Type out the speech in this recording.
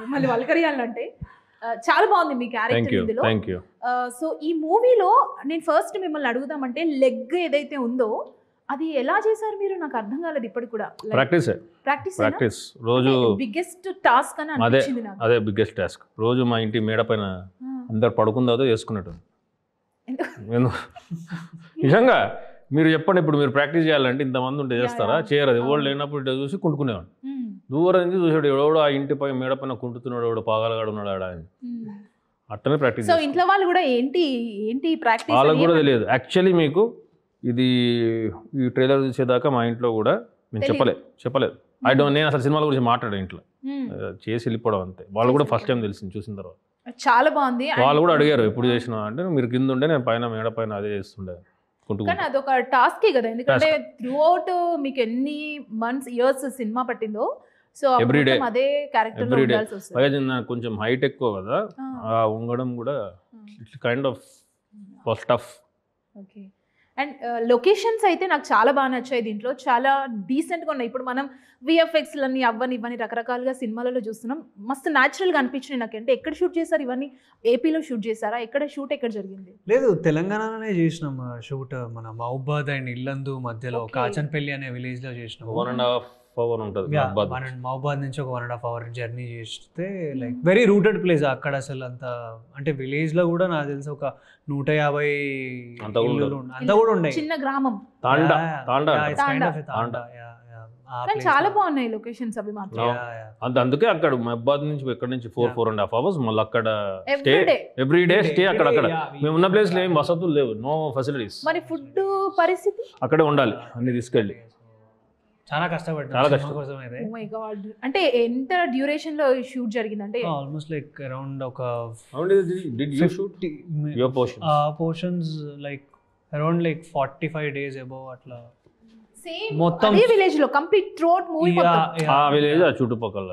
మిమ్మల్ని వల్కరియాలంటే. చాలా బాగుంది మీ క్యారెక్టర్ ఇందులో. సో ఈ మూవీలో నేను ఫస్ట్ మిమ్మల్ని అడుగుదామంటే లెగ్ ఏదైతే ఉందో అది ఎలా చేశారు మీరు? నాకు అర్థం కాలేదు ఇప్పటికి కూడా. ప్రాక్టీస్ రోజు బిగ్గెస్ట్ టాస్క్ అని అనిపించింది నాకు. అదే బిగ్గెస్ట్ టాస్క్. రోజు మా ఇంటి మేడ పైన అందరు పడుకుందో వేసుకున్నట్టు. నిజంగా మీరు చెప్పండి, ఇప్పుడు మీరు ప్రాక్టీస్ చేయాలంటే ఇంతమంది ఉంటే చేస్తారా? చేయరు. అది ఎవరు లేనప్పుడు ఇట్లా చూసి కుంటుకునేవాడు. దూరం నుంచి చూసాడు ఎవడో ఆ ఇంటి పై మేడ పైన కుంటుతున్నాడు, ఎవడో పాగాలగాడు ఉన్నాడు ఆడ అని. అట్టనే ప్రాక్టీస్. సో ఇంట్లో వాళ్ళు కూడా ఏంటి ప్రాక్టీస్ వాళ్ళకి కూడా తెలియదు. యాక్చువల్లీ మీకు ఇది ఈ ట్రైలర్ చూసేదాకా మా ఇంట్లో కూడా నేను చెప్పలేదు. నేను అసలు సినిమాల గురించి మాట్లాడే ఇంట్లో చేసి వెళ్ళిపోవడం అంతే. వాళ్ళు కూడా ఫస్ట్ టైం తెలిసింది చూసిన తర్వాత. చాలా బాగుంది. వాళ్ళు కూడా అడిగారు ఎప్పుడు చేసినా అంటే మీరు కింద ఉండే నేను పైన మేడ పైన అదే చేస్తుండే. కానీ అదొక టాస్కే కదా, ఎందుకంటే త్రూ అవుట్ మీకు ఎన్ని మంత్స్ ఇయర్స్ సినిమా పట్టిందో. సో ఎవ్రీడే అదే క్యారెక్టర్ కొంచెం హైట్ ఎక్కువ కదా, ఉండడం కూడా kind of tough. Okay. And locations అయితే నాకు చాలా బాగా నచ్చాయి. దీంట్లో చాలా డీసెంట్గా ఉన్నాయి. ఇప్పుడు మనం విఎఫ్ఎక్స్లని ఇవన్నీ రకరకాలుగా సినిమాలలో చూస్తున్నాం. మస్తు న్యాచురల్గా అనిపించినాయి నాకు. అంటే ఎక్కడ షూట్ చేశారు ఇవన్నీ? ఏపీలో షూట్ చేశారా? ఎక్కడ జరిగింది? లేదు, తెలంగాణలోనే చేసినాం షూట్. మన మహబూబాద్ అండ్ ఇల్లందు మధ్యలో కాచన్పల్లి అనే విలేజ్ లో చేసినాం. 1.5 hours ఉంటుంది. మహబూబాద్ నుంచి ఒక 1.5 hours జర్నీ చేస్తే లైక్ వెరీ రూటెడ్ ప్లేస్. అక్కడ అసలు అంత అంటే విలేజ్ లో కూడా నాకు తెలిసి ఒక 150 అంతా కూడా ఉన్నాయి. చిన్న గ్రామం. చాలా బాగున్నాయి లొకేషన్స్ అవి మాత్రం. అందుకే అక్కడ మహబాద్ నుంచి ఇక్కడ నుంచి 4.5 hours మళ్ళీ అక్కడ ఎవ్రీడే స్టే. అక్కడ మేము ఉన్న ప్లేస్ లో ఏం వసతులు లేవు, నో ఫెసిలిటీస్. మరి ఫుడ్ పరిస్థితి అక్కడే ఉండాలి అన్ని తీసుకెళ్ళి. చాలా కష్టపడ్డాం. చాలా కష్టం. Oh my god. అంటే ఎంత డ్యూరేషన్ లో షూట్ జరిగింది? అంటే ఆల్మోస్ట్ లైక్ అరౌండ్ ఒక portions like around like 45 days above అట్లా. సేమ్ మొత్తం అదే విలేజ్ లో కంప్లీట్ త్రూ అవుట్ మూవీ మొత్తం ఆ విలేజ్ చుట్టుపక్కల